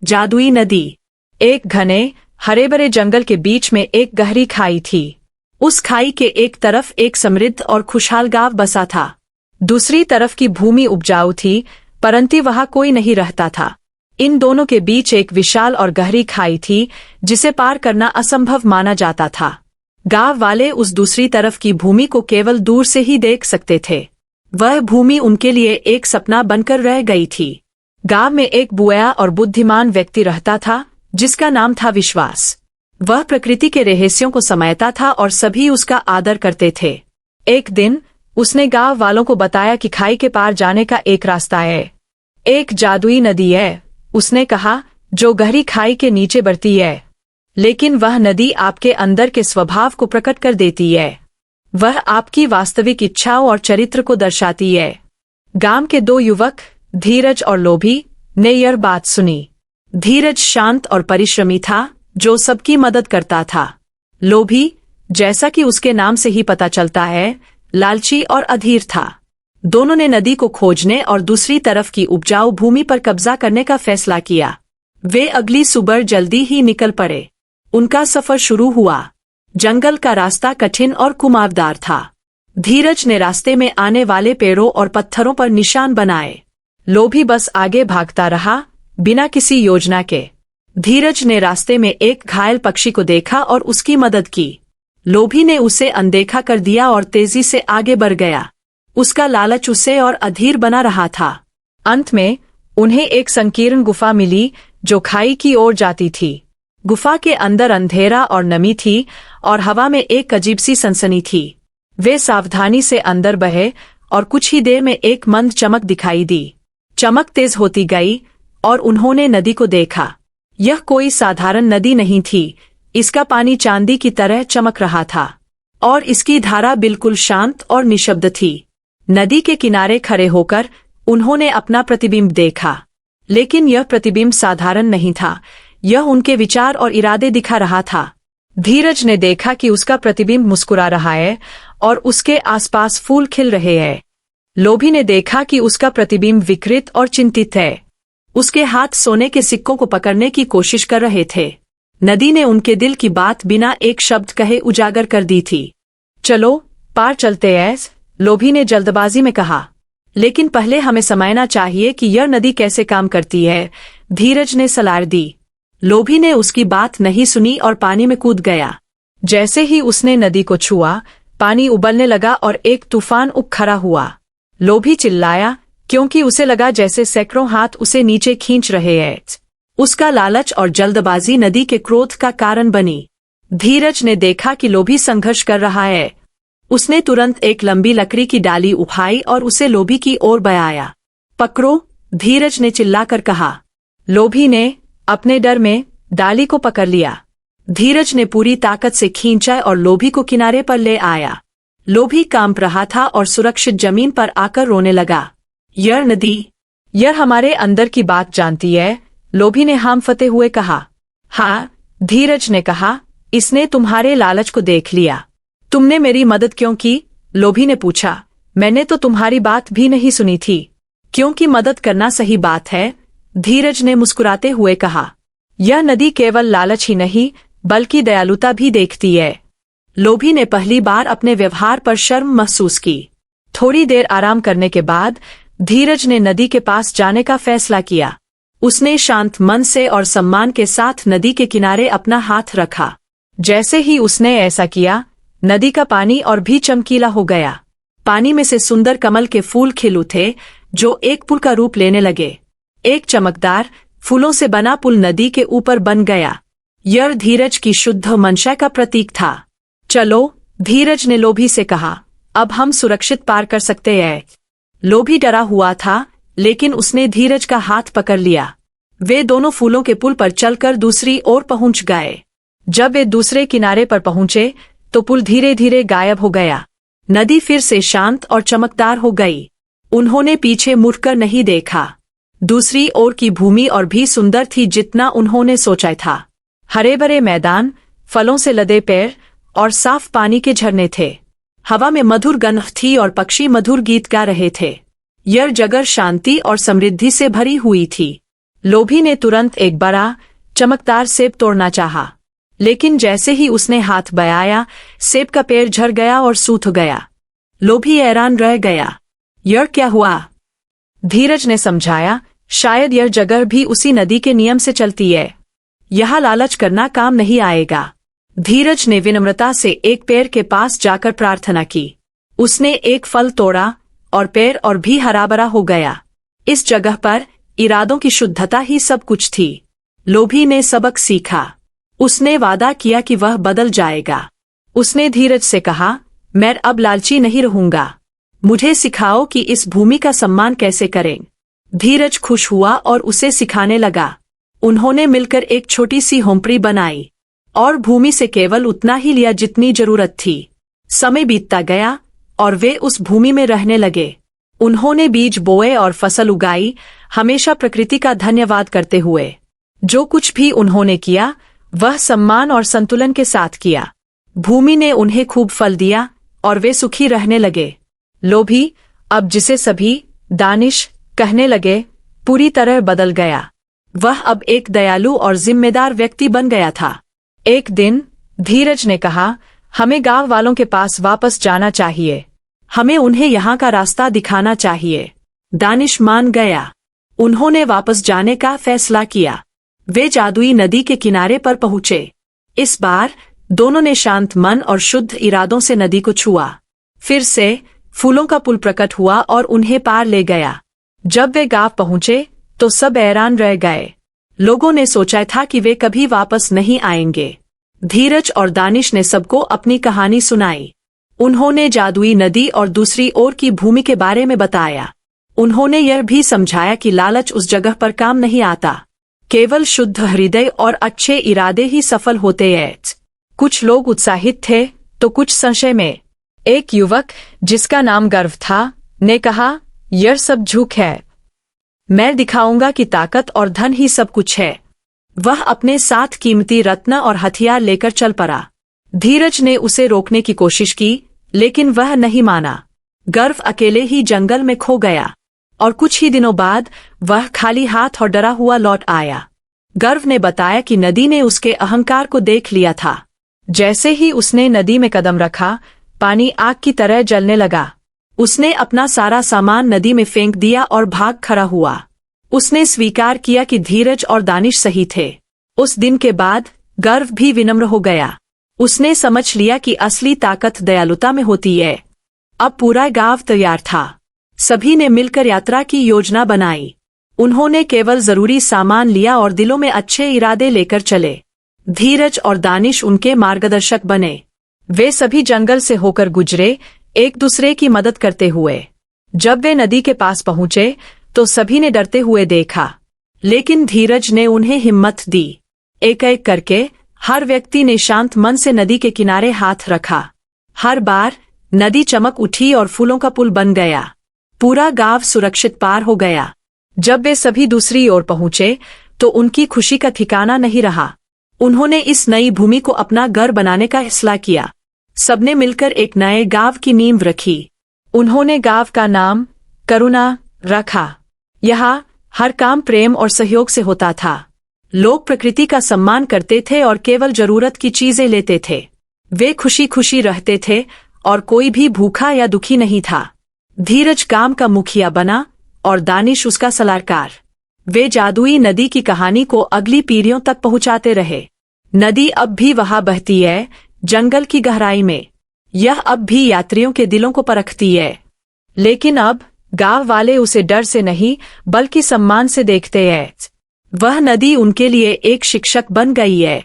जादुई नदी। एक घने हरे भरे जंगल के बीच में एक गहरी खाई थी। उस खाई के एक तरफ एक समृद्ध और खुशहाल गांव बसा था। दूसरी तरफ की भूमि उपजाऊ थी, परंतु वहां कोई नहीं रहता था। इन दोनों के बीच एक विशाल और गहरी खाई थी जिसे पार करना असंभव माना जाता था। गांव वाले उस दूसरी तरफ की भूमि को केवल दूर से ही देख सकते थे। वह भूमि उनके लिए एक सपना बनकर रह गई थी। गांव में एक बुआ और बुद्धिमान व्यक्ति रहता था जिसका नाम था विश्वास। वह प्रकृति के रहस्यों को समझता था और सभी उसका आदर करते थे। एक दिन उसने गांव वालों को बताया कि खाई के पार जाने का एक रास्ता है। एक जादुई नदी है, उसने कहा, जो गहरी खाई के नीचे बढ़ती है। लेकिन वह नदी आपके अंदर के स्वभाव को प्रकट कर देती है। वह आपकी वास्तविक इच्छाओं और चरित्र को दर्शाती है। गांव के दो युवक, धीरज और लोभी, ने यह बात सुनी। धीरज शांत और परिश्रमी था, जो सबकी मदद करता था। लोभी, जैसा कि उसके नाम से ही पता चलता है, लालची और अधीर था। दोनों ने नदी को खोजने और दूसरी तरफ की उपजाऊ भूमि पर कब्जा करने का फैसला किया। वे अगली सुबह जल्दी ही निकल पड़े। उनका सफर शुरू हुआ। जंगल का रास्ता कठिन और घुमावदार था। धीरज ने रास्ते में आने वाले पेड़ों और पत्थरों पर निशान बनाए। लोभी बस आगे भागता रहा, बिना किसी योजना के। धीरज ने रास्ते में एक घायल पक्षी को देखा और उसकी मदद की। लोभी ने उसे अनदेखा कर दिया और तेजी से आगे बढ़ गया। उसका लालच उसे और अधीर बना रहा था। अंत में उन्हें एक संकीर्ण गुफा मिली जो खाई की ओर जाती थी। गुफा के अंदर अंधेरा और नमी थी और हवा में एक अजीब सी सनसनी थी। वे सावधानी से अंदर बहे और कुछ ही देर में एक मंद चमक दिखाई दी। चमक तेज होती गई और उन्होंने नदी को देखा। यह कोई साधारण नदी नहीं थी, इसका पानी चांदी की तरह चमक रहा था और इसकी धारा बिल्कुल शांत और निशब्द थी। नदी के किनारे खड़े होकर उन्होंने अपना प्रतिबिंब देखा, लेकिन यह प्रतिबिंब साधारण नहीं था, यह उनके विचार और इरादे दिखा रहा था। धीरज ने देखा कि उसका प्रतिबिंब मुस्कुरा रहा है और उसके आसपास फूल खिल रहे हैं। लोभी ने देखा कि उसका प्रतिबिंब विकृत और चिंतित है। उसके हाथ सोने के सिक्कों को पकड़ने की कोशिश कर रहे थे। नदी ने उनके दिल की बात बिना एक शब्द कहे उजागर कर दी थी। चलो पार चलते हैं, लोभी ने जल्दबाजी में कहा। लेकिन पहले हमें समझना चाहिए कि यह नदी कैसे काम करती है, धीरज ने सलाह दी। लोभी ने उसकी बात नहीं सुनी और पानी में कूद गया। जैसे ही उसने नदी को छुआ, पानी उबलने लगा और एक तूफान उठ खड़ा हुआ। लोभी चिल्लाया, क्योंकि उसे लगा जैसे सैकड़ों हाथ उसे नीचे खींच रहे हैं। उसका लालच और जल्दबाजी नदी के क्रोध का कारण बनी। धीरज ने देखा कि लोभी संघर्ष कर रहा है। उसने तुरंत एक लंबी लकड़ी की डाली उठाई और उसे लोभी की ओर बढ़ाया। पकड़ो, धीरज ने चिल्लाकर कहा। लोभी ने अपने डर में डाली को पकड़ लिया। धीरज ने पूरी ताकत से खींचा और लोभी को किनारे पर ले आया। लोभी कांप रहा था और सुरक्षित जमीन पर आकर रोने लगा। यह नदी, यह हमारे अंदर की बात जानती है, लोभी ने हांफते हुए कहा। हाँ, धीरज ने कहा, इसने तुम्हारे लालच को देख लिया। तुमने मेरी मदद क्यों की? लोभी ने पूछा। मैंने तो तुम्हारी बात भी नहीं सुनी थी। क्योंकि मदद करना सही बात है, धीरज ने मुस्कुराते हुए कहा। यह नदी केवल लालच ही नहीं, बल्कि दयालुता भी देखती है। लोभी ने पहली बार अपने व्यवहार पर शर्म महसूस की। थोड़ी देर आराम करने के बाद धीरज ने नदी के पास जाने का फैसला किया। उसने शांत मन से और सम्मान के साथ नदी के किनारे अपना हाथ रखा। जैसे ही उसने ऐसा किया, नदी का पानी और भी चमकीला हो गया। पानी में से सुंदर कमल के फूल खिल उठे, जो एक पुल का रूप लेने लगे। एक चमकदार फूलों से बना पुल नदी के ऊपर बन गया। यह धीरज की शुद्ध मंशा का प्रतीक था। चलो, धीरज ने लोभी से कहा, अब हम सुरक्षित पार कर सकते हैं। लोभी डरा हुआ था, लेकिन उसने धीरज का हाथ पकड़ लिया। वे दोनों फूलों के पुल पर चलकर दूसरी ओर पहुंच गए। जब वे दूसरे किनारे पर पहुंचे, तो पुल धीरे धीरे गायब हो गया। नदी फिर से शांत और चमकदार हो गई। उन्होंने पीछे मुड़कर नहीं देखा। दूसरी ओर की भूमि और भी सुंदर थी जितना उन्होंने सोचा था। हरे भरे मैदान, फलों से लदे पेड़ और साफ पानी के झरने थे। हवा में मधुर गंध थी और पक्षी मधुर गीत गा रहे थे। यह जगह शांति और समृद्धि से भरी हुई थी। लोभी ने तुरंत एक बड़ा चमकदार सेब तोड़ना चाहा, लेकिन जैसे ही उसने हाथ बढ़ाया, सेब का पेड़ झड़ गया और सूख गया। लोभी हैरान रह गया। यह क्या हुआ? धीरज ने समझाया, शायद यह जगह भी उसी नदी के नियम से चलती है। यह लालच करना काम नहीं आएगा। धीरज ने विनम्रता से एक पेड़ के पास जाकर प्रार्थना की। उसने एक फल तोड़ा और पेड़ और भी हरा भरा हो गया। इस जगह पर इरादों की शुद्धता ही सब कुछ थी। लोभी ने सबक सीखा। उसने वादा किया कि वह बदल जाएगा। उसने धीरज से कहा, मैं अब लालची नहीं रहूंगा। मुझे सिखाओ कि इस भूमि का सम्मान कैसे करें। धीरज खुश हुआ और उसे सिखाने लगा। उन्होंने मिलकर एक छोटी सी झोंपड़ी बनाई और भूमि से केवल उतना ही लिया जितनी जरूरत थी। समय बीतता गया और वे उस भूमि में रहने लगे। उन्होंने बीज बोए और फसल उगाई, हमेशा प्रकृति का धन्यवाद करते हुए। जो कुछ भी उन्होंने किया वह सम्मान और संतुलन के साथ किया। भूमि ने उन्हें खूब फल दिया और वे सुखी रहने लगे। लोभी, अब जिसे सभी दानिश कहने लगे, पूरी तरह बदल गया। वह अब एक दयालु और जिम्मेदार व्यक्ति बन गया था। एक दिन धीरज ने कहा, हमें गांव वालों के पास वापस जाना चाहिए। हमें उन्हें यहाँ का रास्ता दिखाना चाहिए। दानिश मान गया। उन्होंने वापस जाने का फैसला किया। वे जादुई नदी के किनारे पर पहुंचे। इस बार दोनों ने शांत मन और शुद्ध इरादों से नदी को छुआ। फिर से फूलों का पुल प्रकट हुआ और उन्हें पार ले गया। जब वे गांव पहुंचे तो सब हैरान रह गए। लोगों ने सोचा था कि वे कभी वापस नहीं आएंगे। धीरज और दानिश ने सबको अपनी कहानी सुनाई। उन्होंने जादुई नदी और दूसरी ओर की भूमि के बारे में बताया। उन्होंने यह भी समझाया कि लालच उस जगह पर काम नहीं आता। केवल शुद्ध हृदय और अच्छे इरादे ही सफल होते हैं। कुछ लोग उत्साहित थे तो कुछ संशय में। एक युवक, जिसका नाम गर्व था, ने कहा, यह सब झूठ है। मैं दिखाऊंगा कि ताकत और धन ही सब कुछ है। वह अपने साथ कीमती रत्न और हथियार लेकर चल पड़ा। धीरज ने उसे रोकने की कोशिश की, लेकिन वह नहीं माना। गर्व अकेले ही जंगल में खो गया और कुछ ही दिनों बाद वह खाली हाथ और डरा हुआ लौट आया। गर्व ने बताया कि नदी ने उसके अहंकार को देख लिया था। जैसे ही उसने नदी में कदम रखा, पानी आग की तरह जलने लगा। उसने अपना सारा सामान नदी में फेंक दिया और भाग खड़ा हुआ। उसने स्वीकार किया कि धीरज और दानिश सही थे। उस दिन के बाद गर्व भी विनम्र हो गया। उसने समझ लिया कि असली ताकत दयालुता में होती है। अब पूरा गांव तैयार था। सभी ने मिलकर यात्रा की योजना बनाई। उन्होंने केवल जरूरी सामान लिया और दिलों में अच्छे इरादे लेकर चले। धीरज और दानिश उनके मार्गदर्शक बने। वे सभी जंगल से होकर गुजरे, एक दूसरे की मदद करते हुए। जब वे नदी के पास पहुंचे तो सभी ने डरते हुए देखा, लेकिन धीरज ने उन्हें हिम्मत दी। एक एक करके हर व्यक्ति ने शांत मन से नदी के किनारे हाथ रखा। हर बार नदी चमक उठी और फूलों का पुल बन गया। पूरा गांव सुरक्षित पार हो गया। जब वे सभी दूसरी ओर पहुंचे तो उनकी खुशी का ठिकाना नहीं रहा। उन्होंने इस नई भूमि को अपना घर बनाने का फैसला किया। सबने मिलकर एक नए गांव की नींव रखी। उन्होंने गांव का नाम करुणा रखा। यहाँ हर काम प्रेम और सहयोग से होता था। लोग प्रकृति का सम्मान करते थे और केवल जरूरत की चीजें लेते थे। वे खुशी खुशी रहते थे और कोई भी भूखा या दुखी नहीं था। धीरज गांव का मुखिया बना और दानिश उसका सलाहकार। वे जादुई नदी की कहानी को अगली पीढ़ियों तक पहुंचाते रहे। नदी अब भी वहां बहती है, जंगल की गहराई में। यह अब भी यात्रियों के दिलों को परखती है। लेकिन अब गांव वाले उसे डर से नहीं बल्कि सम्मान से देखते हैं। वह नदी उनके लिए एक शिक्षक बन गई है।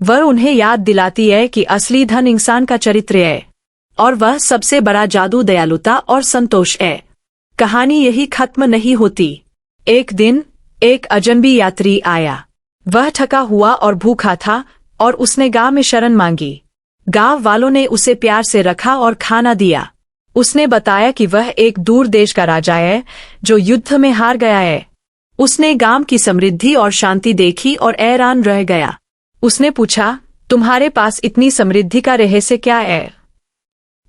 वह उन्हें याद दिलाती है कि असली धन इंसान का चरित्र है और वह सबसे बड़ा जादू दयालुता और संतोष है। कहानी यही खत्म नहीं होती। एक दिन एक अजनबी यात्री आया। वह थका हुआ और भूखा था और उसने गांव में शरण मांगी। गांव वालों ने उसे प्यार से रखा और खाना दिया। उसने बताया कि वह एक दूर देश का राजा है जो युद्ध में हार गया है। उसने गांव की समृद्धि और शांति देखी और हैरान रह गया। उसने पूछा, तुम्हारे पास इतनी समृद्धि का रहस्य क्या है?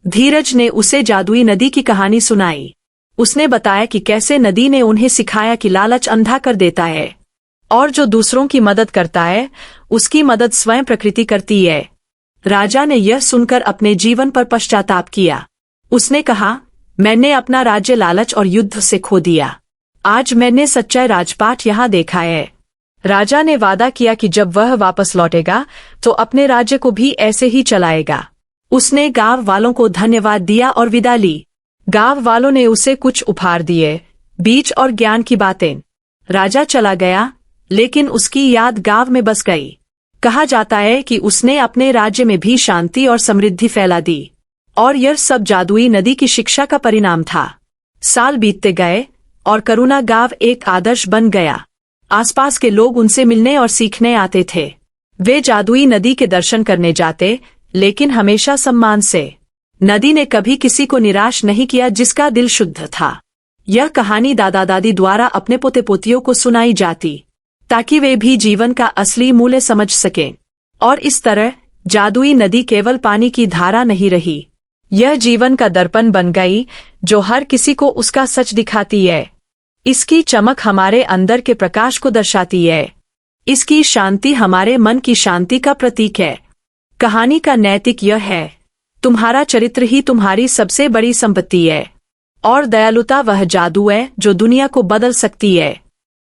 धीरज ने उसे जादुई नदी की कहानी सुनाई। उसने बताया कि कैसे नदी ने उन्हें सिखाया कि लालच अंधा कर देता है और जो दूसरों की मदद करता है उसकी मदद स्वयं प्रकृति करती है। राजा ने यह सुनकर अपने जीवन पर पश्चाताप किया। उसने कहा, मैंने अपना राज्य लालच और युद्ध से खो दिया। आज मैंने सच्चा राजपाट यहाँ देखा है। राजा ने वादा किया कि जब वह वापस लौटेगा तो अपने राज्य को भी ऐसे ही चलाएगा। उसने गांव वालों को धन्यवाद दिया और विदा ली। गांव वालों ने उसे कुछ उपहार दिए, बीज और ज्ञान की बातें। राजा चला गया, लेकिन उसकी याद गांव में बस गई। कहा जाता है कि उसने अपने राज्य में भी शांति और समृद्धि फैला दी, और यह सब जादुई नदी की शिक्षा का परिणाम था। साल बीतते गए और करुणा गांव एक आदर्श बन गया। आसपास के लोग उनसे मिलने और सीखने आते थे। वे जादुई नदी के दर्शन करने जाते, लेकिन हमेशा सम्मान से। नदी ने कभी किसी को निराश नहीं किया जिसका दिल शुद्ध था। यह कहानी दादा दादी द्वारा अपने पोते पोतियों को सुनाई जाती, ताकि वे भी जीवन का असली मूल्य समझ सकें। और इस तरह जादुई नदी केवल पानी की धारा नहीं रही, यह जीवन का दर्पण बन गई जो हर किसी को उसका सच दिखाती है। इसकी चमक हमारे अंदर के प्रकाश को दर्शाती है। इसकी शांति हमारे मन की शांति का प्रतीक है। कहानी का नैतिक यह है, तुम्हारा चरित्र ही तुम्हारी सबसे बड़ी संपत्ति है, और दयालुता वह जादू है जो दुनिया को बदल सकती है।